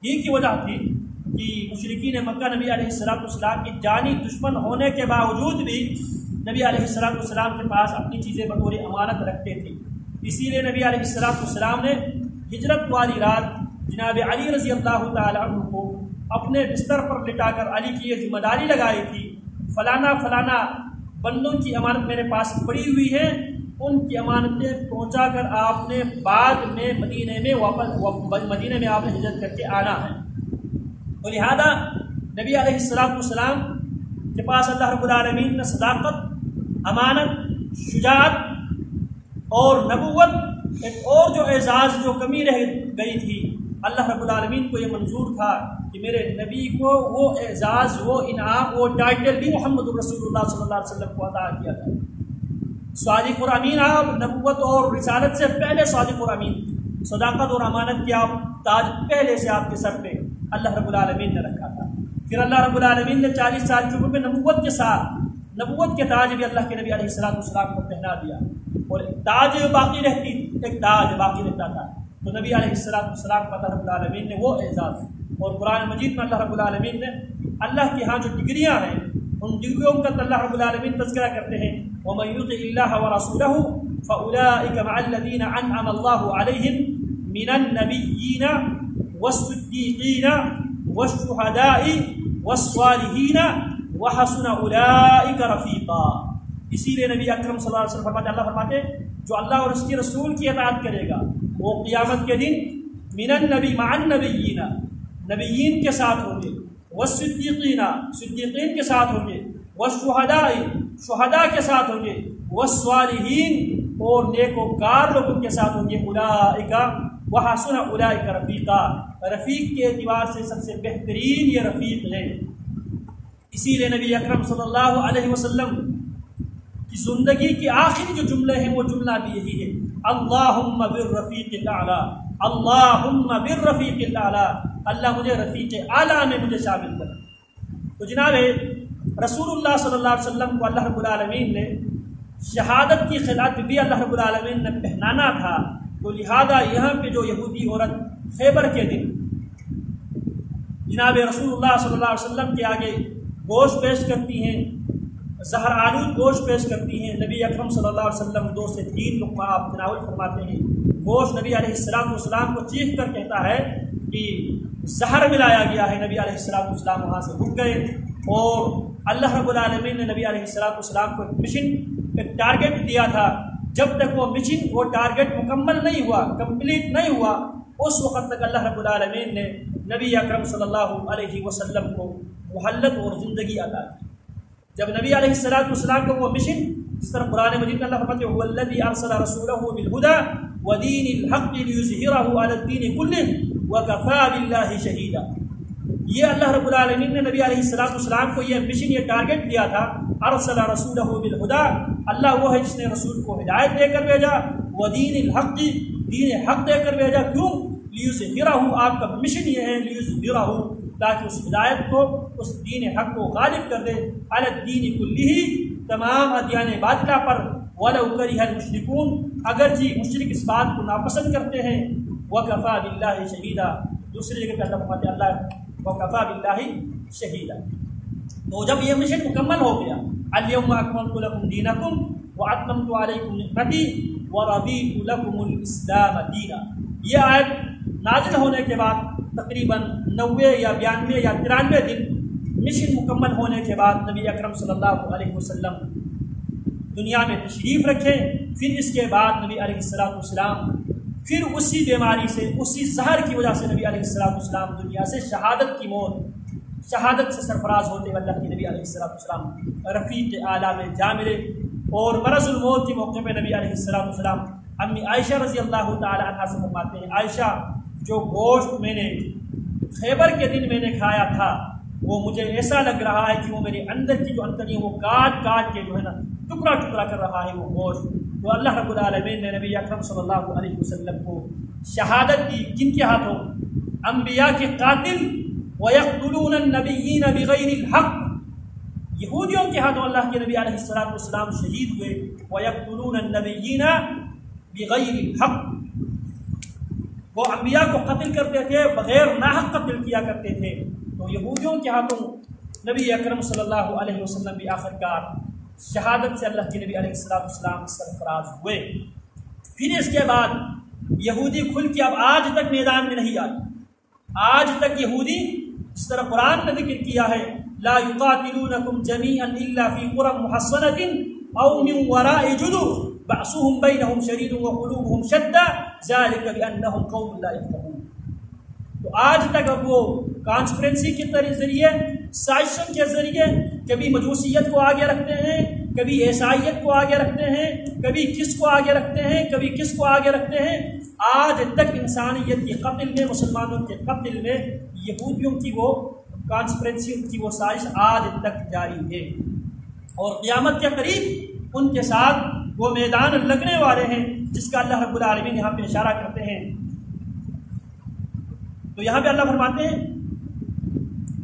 [SPEAKER 1] ہی کی وجہ تھی کہ مشرکین مکہ نبی علیہ السلام کی جانی دشمن ہونے کے باوجود بھی نبی علیہ السلام کے پاس اپنی چیزیں بطور امانت رکھتے تھے. اسی لیے نبی علیہ السلام نے ہجرت والی رات جناب علی رضی اللہ تعالیٰ عنہ کو اپنے بستر پر لٹا کر علی کی یہ ذمہ داری لگائی تھی فلانا بندوں کی امانت میرے پاس پڑی ہوئی ہے، ان کی امانتیں پہنچا کر آپ نے بعد میں مدینے میں آپ نے ہجرت کر کے آنا ہے. اور لہذا نبی علیہ السلام کے پاس اللہ رب العالمین نے صداقت، امانت، شجاعت اور نبوت، ایک اور جو اعزاز جو کمی رہ گئی تھی، اللہ رب العالمین کو یہ منظور تھا کہ میرے نبی کو وہ اعزاز، وہ انعام، وہ ٹائٹل بھی محمد رسول اللہ صلی اللہ علیہ وسلم کو عطا کیا تھا. صادق اور امین آپ نبوت اور رسالت سے پہلے صادق اور امین، صداقت اور امانت کی آپ تاج پہلے سے آپ کے سر پہ اللہ رب العالمین نے رکھا تھا. پھر اللہ رب العالمین نے 40 سال کی عمر میں نبوت کے ساتھ نبوت کے تاج بھی اللہ کے نبی علیہ السلام کو پہنا دیا. اور ایک تاج باقی رہتا تھا. تو نبی علیہ السلام کو اللہ رب العالمین نے وہ اعزاز، اور قرآن مجید میں اللہ رب العالمین نے اللہ کے ہاں جو ڈگریاں ہیں ان ڈگریوں کا اللہ رب العالمین تذکرہ کرتے ہیں. وَمَن يُطِعِ اللَّهَ وَرَسُولَهُ فَأُولَٰئِكَ مَعَ الَّذِينَ أَنْعَمَ اللَّهُ عَلَيْهِم مِّنَ النَّبِيِّينَ وَالصِّدِّيقِينَ وَالشُّهَدَاءِ وَالصَّالِحِينَ وَحَسُنَ أُولَٰئِكَ رَفِيقًا. اسی لیے نبی اکرم صلی اللہ علیہ وسلم فرماتے جو اللہ اور اس کے رسول کی اطاعت کرے گا وہ قیامت کے دن من النبی مع النبیین، نبیین کے ساتھ ہوں گے، والصدیقین، صدیقین کے ساتھ ہوں گے، والشہداء، شہداء کے ساتھ ہوں گے، والصالحین، اور نیکوکار لوگوں کے ساتھ ہوں گے. اولئک وحسن اولئک رفیقا، رفیق کے اعتبار سے سب سے بہترین یہ رفیق ہے. اسی لیے نبی اکرم صلی اللہ علیہ وسلم کی زندگی کے آخری جو جملے ہیں وہ جملہ بھی یہی ہے، اللہم بالرفیق الاعلی، اللہم بالرفیق الاعلی، اللہ مجھے رفیق اعلیٰ میں مجھے شامل کر. تو جناب رسول اللہ صلی اللہ علیہ وسلم کو اللہ رب العالمین نے شہادت کی خلعت بھی اللہ رب العالمین نے پہنانا تھا. تو لہذا یہاں پہ جو یہودی عورت خیبر کے دن جناب رسول اللہ صلی اللہ علیہ وسلم کے آگے گوشت پیش کرتی ہیں، زہر آلود گوشت پیش کرتی ہیں، نبی اکرم صلی اللہ علیہ وسلم 2 سے 3 لقمہ آپ تناول فرماتے ہیں. گوشت نبی علیہ السلام کو چیخ کر کہتا ہے کہ زہر ملایا گیا ہے. نبی علیہ السلام وہاں سے رک گئے، اور اللہ رب العالمین نے نبی علیہ السلام کو ایک مشن، ایک ٹارگیٹ دیا تھا. جب تک وہ مشن، وہ ٹارگیٹ مکمل نہیں ہوا، کمپلیٹ نہیں ہوا، اس وقت تک اللہ رب العالمین نے نبی اکرم صلی اللہ علیہ وسلم کو مہلت اور زندگی عطا کی. جب نبی علیہ السلام کو وہ مشن، جس طرح قرآن مجید میں اللہ فرماتے ہیں وَالَّذِي أَرْسَلَ رَسُولَهُ بِالْهُدَى وَدِينِ الْحَقِّ لِيُظْهِرَهُ عَلَى الدِّينِ كُلِّهِ وَكَفَى بِاللَّهِ شَهِيدًا. یہ اللہ رب العالمین نے نبی علیہ السلام کو یہ مشن، یہ ٹارگیٹ دیا تھا. ارسل رسولہ بالہدیٰ، اللہ وہ ہے جس نے رسول کو ہدایت دے کر بھیجا، ودین الحق، دین حق دے کر بھیجا. کیوں؟ لیظہرہ، آپ کا مشن یہ ہے لیظہرہ، تاکہ اس ہدایت کو، اس دین حق کو غالب کر دے، علی الدین کلہ، تمام ادیان باطلہ پر، ولو کرہ المشرکون، اگرچہ مشرک اس بات کو ناپسند کرتے ہیں. وکفی باللہ شہیدا، دوسری جگہ پہ اللہ فرماتے ہیں اللہ وکفی باللہ شہیدا. تو جب یہ مشن مکمل ہو گیا، الیوم اکملت لکم دینکم واتممت علیکم نعمتی ورضیت لکم الاسلام دینا. یہ آیت نازل ہونے کے بعد تقریباً 90 یا 92 یا 93 دن مشن مکمل ہونے کے بعد نبی اکرم صلی اللہ علیہ وسلم دنیا میں تشریف رکھے. پھر اس کے بعد نبی علیہ السلام پھر اسی بیماری سے، اسی زہر کی وجہ سے نبی علیہ السلام دنیا سے شہادت کی موت، شہادت سے سرفراز ہوتے ہوئے اللہ کے نبی علیہ السلام رفیق اعلیٰ میں جا ملے. اور مرض الموت کے موقع پہ نبی علیہ السلام امی عائشہ رضی اللہ تعالی عنہا سے فرماتے ہیں، عائشہ جو گوشت میں نے خیبر کے دن میں نے کھایا تھا وہ مجھے ایسا لگ رہا ہے کہ وہ میرے اندر کی جو انتڑی وہ کاٹ کاٹ کے جو ہے نا ٹکڑا ٹکڑا کر رہا ہے وہ گوشت. تو اللہ رب العالمین نے نبی اکرم صلی اللہ علیہ وسلم کو شہادت دی کن کے ہاتھوں؟ انبیاء کے قاتل وَيَقْتُلُونَ النَّبِيِّينَ بِغَيْرِ الْحَقِّ، یہودیوں کے ہاتھوں اللہ کے نبی علیہ السلام شہید ہوئے۔ وَيَقْتُلُونَ النَّبِيِّينَ بِغَيْرِ الْحَقِّ، وہ انبیاء کو قتل کرتے تھے، بغیر ناحق قتل کیا کرتے تھے۔ تو یہودیوں کے ہاتھوں نبی اکرم صلی اللہ علیہ وسلم بھی آخرکار شہادت سے اللہ کے نبی علیہ السلام سرفراز ہوئے۔ پھر اس کے بعد یہودی کھل کے اب آج تک میدان میں نہیں آئے۔ آج تک یہودی جس طرح قرآن نے ذکر کیا ہے لا يقاتلونكم جميعا الا في قرى محصنة او من وراء جدر بأسهم بينهم شديد وقلوبهم شتى ذلك بأنهم قوم لا يفقهون۔ تو آج تک اب وہ کانسپرنسی کے ذریعے، سازشوں کے ذریعے کبھی مجوسیت کو آگے رکھتے ہیں، کبھی عیسائیت کو آگے رکھتے ہیں، کبھی کس کو آگے رکھتے ہیں، کبھی کس کو آگے رکھتے ہیں۔ آج تک انسانیت کے قتل میں، مسلمانوں کے قتل میں یہودیوں کی وہ کانسپرنسی، ان کی وہ سازش آج تک جاری ہے، اور قیامت کے قریب ان کے ساتھ وہ میدان لگنے والے ہیں جس کا اللہ رب العالمین یہاں پہ اشارہ کرتے ہیں۔ تو یہاں پہ اللہ فرماتے ہیں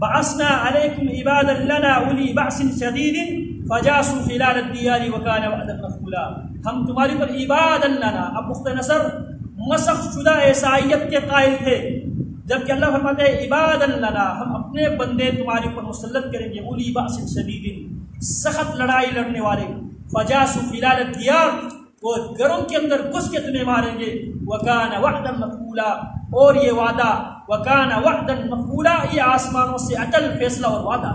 [SPEAKER 1] بَعَثْنَا عَلَيْكُمْ عِبَادًا لَنَا أُولِي بَعْسٍ شَدِيدٍ فَجَاسُوا خِلَالَ الدِّيَارِ وَكَانَ وَعْدًا مَفْعُولًا، ہم تمہاری پر عبادًا لنا، اب پختہ نصر مسخ شدہ عیسائیت کے قائل تھے، جبکہ اللہ فرماتے ہیں عبادًا لنا، ہم اپنے بندے تمہارے اوپر مسلط کریں گے، اولی بأس شدید، سخت لڑائی لڑنے والے، فجاسوا خلال الدیار، وہ گھروں کے اندر گھس کے تمہیں ماریں گے، وکان وعدا مفعولا، اور یہ وعدہ وکان وعدا مفعولا، یہ آسمانوں سے اٹل فیصلہ اور وعدہ۔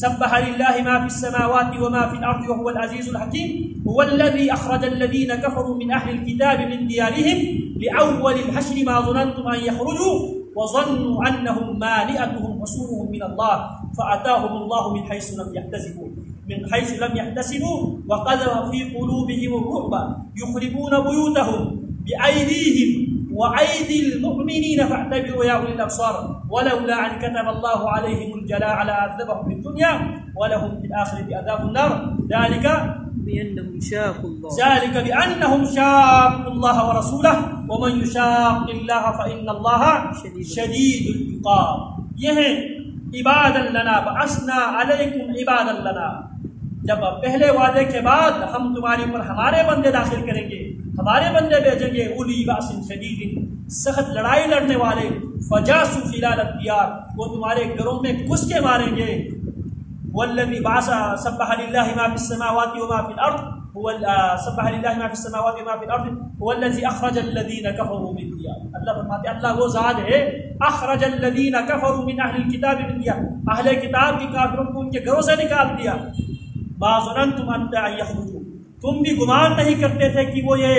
[SPEAKER 1] سبح للہ ما فی السماوات وما فی الارض وهو العزیز الحکیم، هو الذی اخرج الذین کفروا من اہل الکتاب من دیارهم لأول الحشر ما ظننتم ان يخرجوا وظنوا انهم مانعتهم حصونهم من الله فأتاهم الله من حيث لم يحتسبوا وقذف في قلوبهم الرعب يخربون بيوتهم بأيديهم وأيدي المؤمنين فاعتبروا يا أولي الأبصار ولولا أن كتب الله عليهم الجلاء لعذبهم في الدنيا ولهم في الآخرة عذاب النار ذلك بأنهم شاقوا الله ورسوله ومن يشاق الله فإن الله شديد العقاب۔ یہ ہے عبادا لنا بعثنا علیکم عبادا لنا، جب پہلے وعدے کے بعد ہم تمہارے اوپر ہمارے بندے داخل کریں گے، ہمارے بندے بھیجیں گے، اولی بأس شدید، سخت لڑائی لڑنے والے، فجاسوا خلال الدیار، وہ تمہارے گھروں میں گھس کے ماریں گے۔ والذی بعث سبح للہ ما فی السماوات وما فی الارض سبح للہ ما فی السماوات وما فی الارض هو الذی اخرج الذین کفروا من دیار، اللہ فرماتے ہیں اللہ وہ ذات ہے اخرج الذین کفروا من اہل الکتاب من دیار، اہل کتاب کے کافروں کو ان کے گھروں سے نکال دیا۔ ما ظننتم ان یخرجوا، تم بھی گمان نہیں کرتے تھے کہ وہ یہ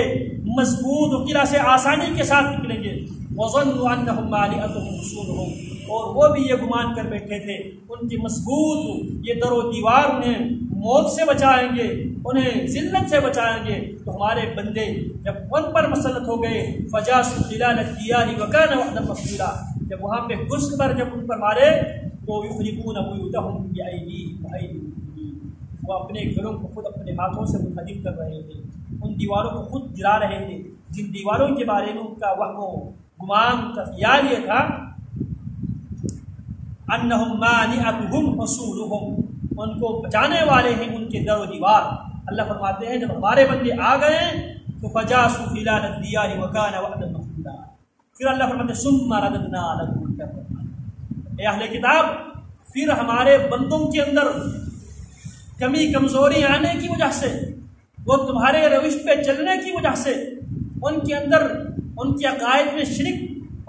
[SPEAKER 1] مضبوط قلعہ سے آسانی کے ساتھ نکلیں گے۔ وظنوا انہم مانعتہم حصونہم، اور وہ بھی یہ گمان کر بیٹھے تھے ان کی مضبوط یہ در و دیوار انہیں موت سے بچائیں گے، انہیں ذلت سے بچائیں گے۔ تو ہمارے بندے جب ان پر مسلط ہو گئے، فجاسوا خلال الدیار وکان وعدا مفعولا، جب وہاں پہ گھس کر جب ان پر مارے تو یخربون بیوتہم بأیدیہم وأیدی المؤمنین، وہ اپنے گھروں کو خود اپنے ہاتھوں سے منہدم کر رہے تھے، ان دیواروں کو خود گرا رہے تھے جن دیواروں کے بارے میں ان کا وہم و گمان کا خیال یہ تھا انہم مانعتہم حصونہم، ان کو بچانے والے ہیں ان کے در و دیوار۔ اللہ فرماتے ہیں جب ہمارے بندے آ گئے تو فجاسوا خلال الدیار وکان وعدا مفعولا، پھر اللہ فرماتے ہیں ثم رددنا لکم الکرۃ، اے اہل کتاب پھر ہمارے بندوں کے اندر کمی کمزوری آنے کی وجہ سے، وہ تمہارے روش پہ چلنے کی وجہ سے، ان کے اندر ان کے عقائد میں شرک،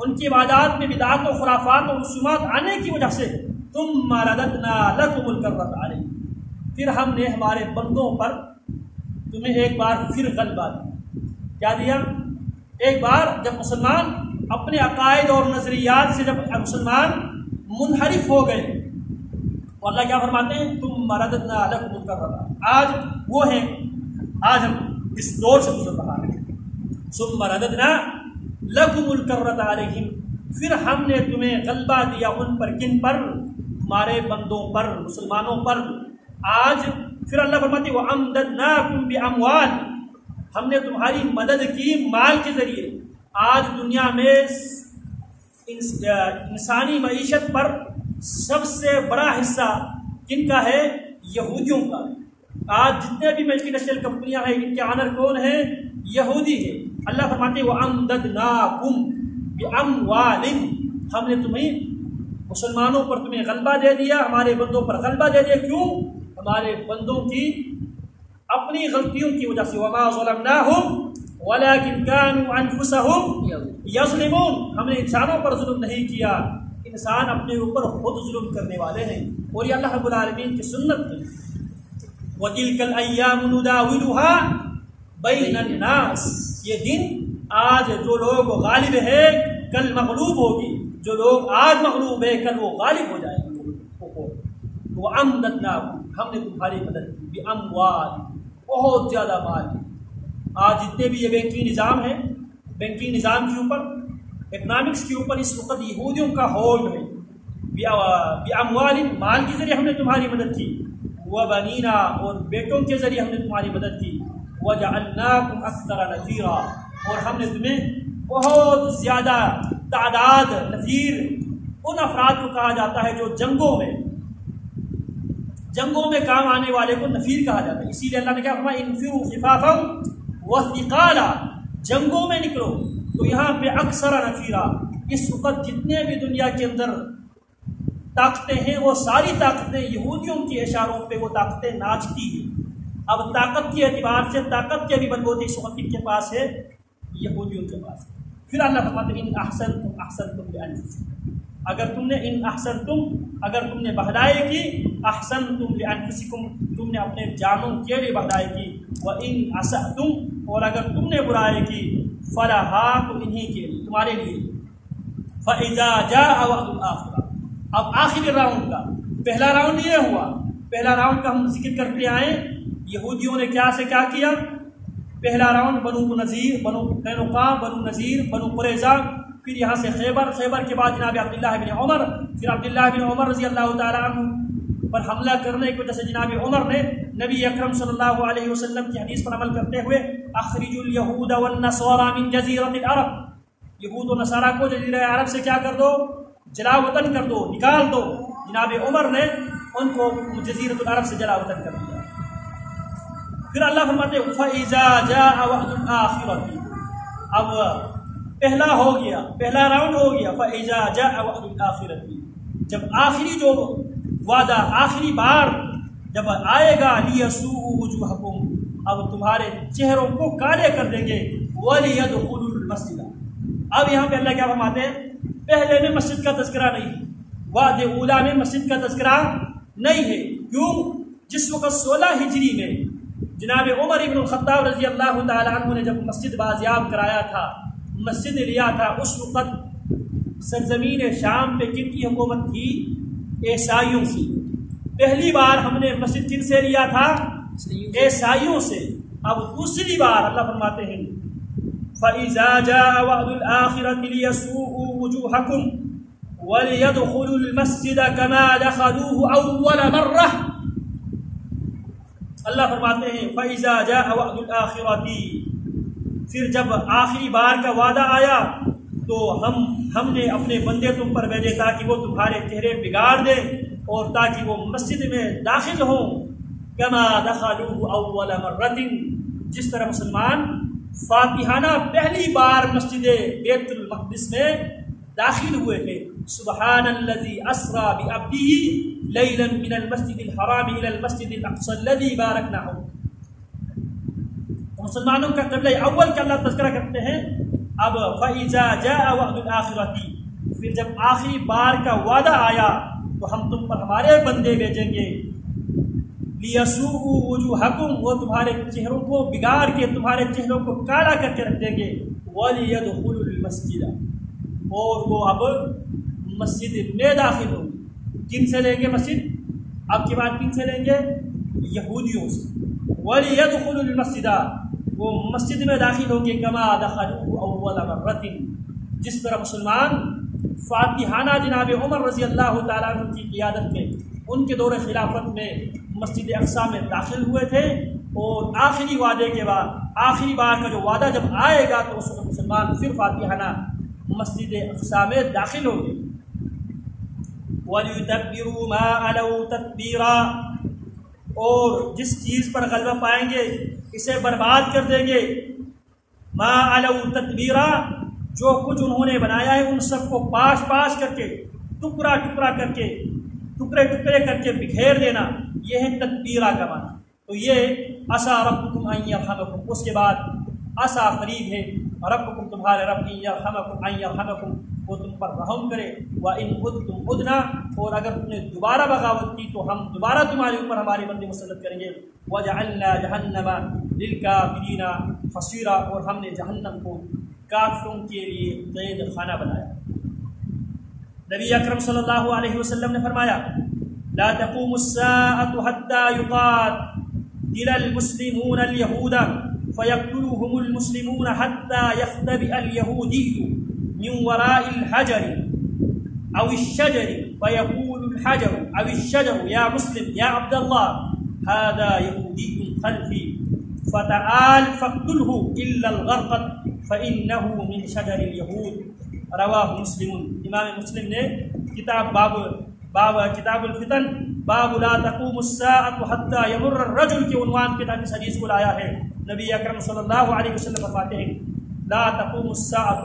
[SPEAKER 1] ان کی عبادات میں بدعات و خرافات و رسومات آنے کی وجہ سے ثم رددنا لکم الکرۃ علیہم، پھر ہم نے ہمارے بندوں پر تمہیں ایک بار پھر غلبہ دیا۔ کیا دیا؟ ایک بار جب مسلمان اپنے عقائد اور نظریات سے جب مسلمان منحرف ہو گئے، تو اللہ کیا فرماتے ہیں ثم رددنا لکم الکرۃ، آج وہ ہیں، آج ہم اس دور سے گزر رہا ہے، ثم رددنا لکم الکرۃ علیہم، پھر ہم نے تمہیں غلبہ دیا ان پر، کن پر؟ ہمارے بندوں پر، مسلمانوں پر۔ آج پھر اللہ فرماتے وَأَمْدَدْنَاكُمْ بِأَمْوَالٍ، ہم نے تمہاری مدد کی مال کے ذریعے۔ آج دنیا میں انسانی معیشت پر سب سے بڑا حصہ کن کا ہے؟ یہودیوں کا۔ آج جتنے بھی ملٹی نیشنل کمپنیاں ہیں ان کے آنر کون ہیں؟ یہودی ہیں۔ اللہ فرماتے وَأَمْدَدْنَاكُمْ بِأَمْوَالٍ، ہم نے تمہیں مسلمانوں پر تمہیں غلبہ دے دیا، ہمارے بندوں پر غلبہ دے دیا۔ کیوں؟ ہمارے بندوں کی اپنی غلطیوں کی وجہ سے۔ وَمَا ظَلَمْنَاهُمْ وَلَكِنْ كَانُوا أَنفُسَهُمْ يَظْلِمُونَ، ہم نے انسانوں پر ظلم نہیں کیا، انسان اپنے اوپر خود ظلم کرنے والے ہیں۔ اور یہ اللہ رب العالمین کی سنت ہے۔ وَتِلْكَ الْأَيَّامُ نُدَاوِلُهَا بَيْنَ النَّاسِ، یہ دن آج جو لوگ غالب ہے کل مغلوب ہوگی، جو لوگ آج مغلوب ہے کل وہ غالب ہو جائے گا۔ وَأَمْدَدْنَاكُمْ، ہم نے تمہاری مدد کی، بِأَمْوَالٍ، بہت زیادہ مال ہے۔ آج جتنے بھی یہ بینکنگ نظام ہے، بینکنگ نظام کے اوپر، اکنامکس کے اوپر اس وقت یہودیوں کا ہولڈ ہے۔ بِأَمْوَالٍ، مال کے ذریعے ہم نے تمہاری مدد کی، وَبَنِينَا، اور بیٹوں کے ذریعے ہم نے تمہاری مدد کی، وَجَعَلْنَاكُمْ أَكْثَرَ نَفِيرًا، اور ہم نے تمہیں بہت زیادہ تعداد، نفیر ان افراد کو کہا جاتا ہے جو جنگوں میں کام آنے والے کو نفیر کہا جاتا ہے۔ اسی لیے اللہ نے کہا فرمایا انفروا خفافا وثقالا، جنگوں میں نکلو۔ تو یہاں پہ اکثر نفیرا، اس وقت جتنے بھی دنیا کے اندر طاقتیں ہیں وہ ساری طاقتیں یہودیوں کے اشاروں پہ وہ طاقتیں ناچتی ہیں۔ اب طاقت کے اعتبار سے طاقت کے بھی بلبوتے اس وقت کے پاس ہے، یہودیوں کے پاس ہے۔ پھر اللہ فرماتے ہیں ان احسنتم احسنتم لانفسکم، اگر تم نے بہلائی کی، احسنتم لانفسکم، تم نے اپنے جانوں کے لیے بہلائی کی، وان اسأتم، اور اگر تم نے برائی کی، فلہا، تو انہی کے لیے، تمہارے لیے۔ فاذا جاء وعد الاخرہ، اب آخری راؤنڈ کا، پہلا راؤنڈ یہ ہوا، پہلا راؤنڈ کا ہم ذکر کرتے آئے، یہودیوں نے کیا سے کیا کیا۔ پہلا راؤنڈ بنو نذیر، بنو قینقاع، بنو نذیر، بنو قریظہ، پھر یہاں سے خیبر، خیبر کے بعد جناب عبداللہ بن عمر، پھر عبداللہ بن عمر رضی اللہ تعالیٰ عنہ پر حملہ کرنے کی وجہ سے جناب عمر نے نبی اکرم صلی اللہ علیہ وسلم کی حدیث پر عمل کرتے ہوئے اخرجوا اليهود والنصارى من جزیرۃ العرب، یہود و نصارہ کو جزیرہ عرب سے کیا کر دو، جلا وطن کر دو، نکال دو۔ جناب عمر نے ان کو جزیرۃ العرب سے جلا وطن کر دیا۔ پھر اللہ فرماتے ہیں فَإِذَا جَاءَ وَعْدُ الْآخِرَةِ، اب پہلا ہو گیا، پہلا راؤنڈ ہو گیا۔ فَإِذَا جَاءَ وَعْدُ الْآخِرَةِ، جب آخری جو وعدہ، آخری بار جب آئے گا، لِيَسُوءُ وُجُوهَكُمْ، اب تمہارے چہروں کو کالے کر دیں گے، وَلِيَدْخُلُوا الْمَسْجِدَ۔ اب یہاں پہ اللہ کیا فرماتے ہیں، پہلے میں مسجد کا تذکرہ نہیں ہے، وعد اولا میں مسجد کا تذکرہ نہیں ہے۔ کیوں؟ جس وقت 16 ہجری میں جناب عمر ابن الخطاب رضی اللہ تعالیٰ عنہ نے جب مسجد بازیاب کرایا تھا، مسجد لیا تھا، اس وقت سرزمین شام پہ کن کی حکومت تھی؟ عیسائیوں سے۔ پہلی بار ہم نے مسجد کن سے لیا تھا؟ عیسائیوں سے۔ اب دوسری بار اللہ فرماتے ہیں فَإِذَا جَاءَ وَعْدُ الْآخِرَةِ لِيَسُوءُوا وُجُوهَكُمْ وَلِيَدْخُلُوا الْمَسْجِدَ كَمَا دَخَلُوهُ أَوَّلَ مَرَّةٍ۔ اللہ فرماتے ہیں فَإِذَا جَاءَ وَعْدُ الْآخِرَةِ، پھر جب آخری بار کا وعدہ آیا تو ہم نے اپنے بندے تم پر بھیجے تاکہ وہ تمہارے چہرے بگاڑ دیں اور تاکہ وہ مسجد میں داخل ہوں، کما دخلوه اول مرۃ، جس طرح مسلمان فاتحانہ پہلی بار مسجد بیت المقدس میں داخل ہوئے تھے۔ سبحان الذي اسرى بعبده ليلا من المسجد الحرام الى المسجد الاقصى الذي باركنا حوله۔ مسلمانوں کا قبلہ اول کا اللہ تذکرہ کرتے ہیں۔ اب فَإِذَا جَاءَ وَعْدُ الْآخِرَةِ، پھر جب آخری بار کا وعدہ آیا تو ہم تم پر ہمارے بندے بھیجیں گے، لِيَسُوءُوا وُجُوهَكُمْ، وہ تمہارے چہروں کو بگاڑ کے تمہارے چہروں کو کالا کر کے رکھ دیں گے، وَلِيَدْخُلُوا الْمَسْجِدَ، اور وہ اب مسجد میں داخل ہوں گے۔ کن سے لیں گے مسجد؟ اب کی بات کن سے لیں گے؟ یہودیوں سے۔ وَلِيَدْخُلُوا الْمَسْجِدَ، وہ مسجد میں داخل ہوں گے، کما دخلوه اول مرۃ، جس طرح مسلمان فاتحانہ جناب عمر رضی اللہ تعالیٰ عنہ کی قیادت میں ان کے دور خلافت میں مسجد اقصی میں داخل ہوئے تھے، اور آخری وعدے کے بعد آخری بار کا جو وعدہ جب آئے گا تو اس وقت مسلمان پھر فاتحانہ مسجد اقصی میں داخل ہوں گے۔ وَلْيُتَبِّرُوا مَا عَلَوْا تَتْبِيرًا، اور جس چیز پر غلبہ پائیں گے اسے برباد کر دیں گے۔ ما عَلَوْا تَتْبِيرًا، جو کچھ انہوں نے بنایا ہے ان سب کو پاش پاش کر کے، ٹکڑا ٹکڑا کر کے، ٹکڑے ٹکڑے کر کے بکھیر دینا، یہ ہے تدبیرہ کا معنی۔ تو یہ عسیٰ ربکم ان یرحمکم، اس کے بعد عسیٰ قریب ہے، ربکم تمہارے رب ان یرحمکم ان یرحمکم، وہ تم پر رحم کرے، وَإِنْ عُدْتُمْ عُدْنَا، اور اگر تم نے دوبارہ بغاوت کی تو ہم دوبارہ تمہارے اوپر ہماری بندی مسلط کریں گے۔ وَجَعَلْنَا جَهَنَّمَ لِلْكَافِرِينَ حَصِيرًا، اور ہم نے جہنم کو کافروں کے لیے قید خانہ بنایا۔ نبی اکرم صلی اللہ علیہ وسلم نے فرمایا لا تقوم الساعة حتى يقاتل المسلمون اليهود فيقتلهم المسلمون حتى يختبئ اليهودي من وراء الحجر أو الشجر فيقول الحجر أو الشجر يا مسلم يا عبد الله هذا يهودي خلفي فتعال فاقتله إلا الغرقد فإنه من شجر اليهود، رواہ مسلم۔ امام مسلم نے کتاب الفتن باب لا تقوم الساعة حتى يمر الرجل کے عنوان پہ اس حدیث کو لایا ہے۔ نبی اکرم صلی اللہ علیہ وسلم فرماتے ہیں لا تقوم الساعة،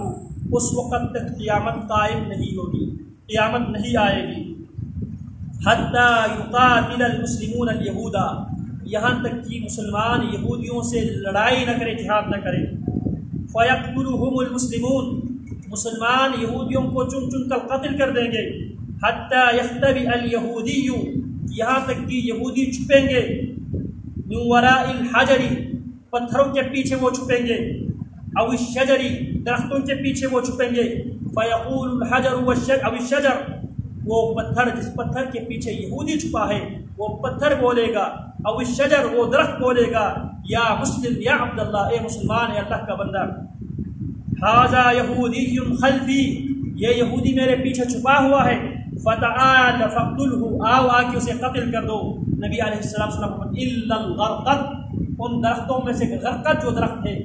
[SPEAKER 1] اس وقت تک قیامت قائم نہیں ہوگی، قیامت نہیں آئے گی، حتى يقاتل المسلمون اليهود، یہاں تک کہ مسلمان یہودیوں سے لڑائی نہ کرے، جہاد نہ کرے۔ فیقتلهم المسلمون، مسلمان یہودیوں کو چن چن کر قتل کر دیں گے۔ حتی یختبئ الیہودی، یہاں تک کہ یہودی چھپیں گے۔ من وراء الحجر، پتھروں کے پیچھے وہ چھپیں گے۔ او الشجر، درختوں کے پیچھے وہ چھپیں گے۔ فیقول الحجر او الشجر، وہ پتھر، جس پتھر کے پیچھے یہودی چھپا ہے وہ پتھر بولے گا، او الشجر، وہ درخت بولے گا یا مسلم یا عبداللہ، اے مسلمان، اے اللہ کا بندہ، ھذا یہودی خلفی، یہ یہودی میرے پیچھے چھپا ہوا ہے، فتعال فاقتلہ، آؤ آ کے اسے قتل کر دو۔ نبی علیہ السلام الا الغرقد، ان درختوں میں سے غرقد جو درخت ہے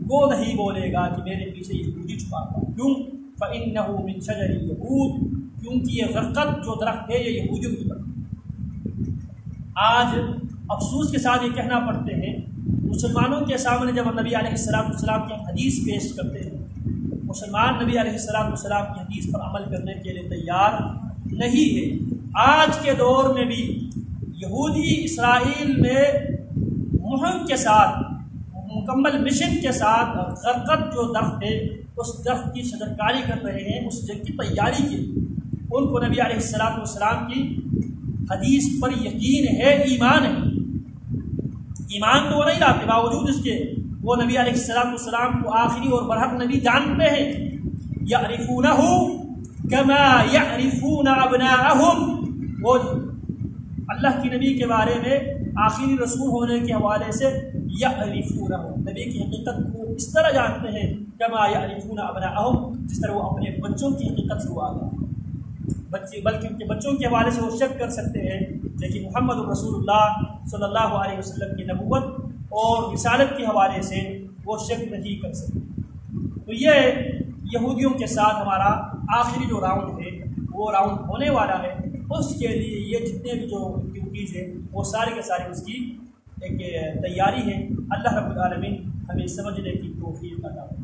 [SPEAKER 1] وہ نہیں بولے گا کہ میرے پیچھے یہودی چھپا ہوا۔ کیوں؟ فإنہ من شجر اليہود، کیونکہ یہ غرقد جو درخت ہے یہ یہودیوں کی طرف۔ آج افسوس کے ساتھ یہ کہنا پڑتے ہیں، مسلمانوں کے سامنے جب نبی علیہ السلام کی حدیث پیش کرتے ہیں، مسلمان نبی علیہ السلام کی حدیث پر عمل کرنے کے لیے تیار نہیں ہے۔ آج کے دور میں بھی یہودی اسرائیل میں مہم کے ساتھ، مکمل مشن کے ساتھ غرقد جو درخت ہے اس درخت کی شجرکاری کر رہے ہیں، اس جنگ کی تیاری کی۔ ان کو نبی علیہ السلام کی حدیث پر یقین ہے، ایمان ہے، ایمان تو وہ نہیں لاتے، باوجود اس کے وہ نبی علیہ السلام کو آخری اور برحق نبی جانتے ہیں۔ یعرفونہ کما یعرفون ابناءہم، وہ اللہ کی نبی کے بارے میں آخری رسول ہونے کے حوالے سے یعرفونہ، نبی کی حقیقت کو اس طرح جانتے ہیں، کما یعرفون ابناءہم، جس طرح وہ اپنے بچوں کی حقیقت سے آگاہ، بلکہ ان کے بچوں کے حوالے سے وہ شک کر سکتے ہیں، لیکن محمد رسول اللہ صلی اللہ علیہ وسلم کی نبوت اور رسالت کے حوالے سے وہ شک نہیں کر سکتے۔ تو یہ یہودیوں کے ساتھ ہمارا آخری جو راؤنڈ ہے وہ راؤنڈ ہونے والا ہے، اس کے لیے یہ جتنے بھی جو ایکٹیویٹیز ہیں وہ سارے کے سارے اس کی ایک تیاری ہے۔ اللہ رب العالمین ہمیں سمجھنے کی توفیق عطا فرمائے۔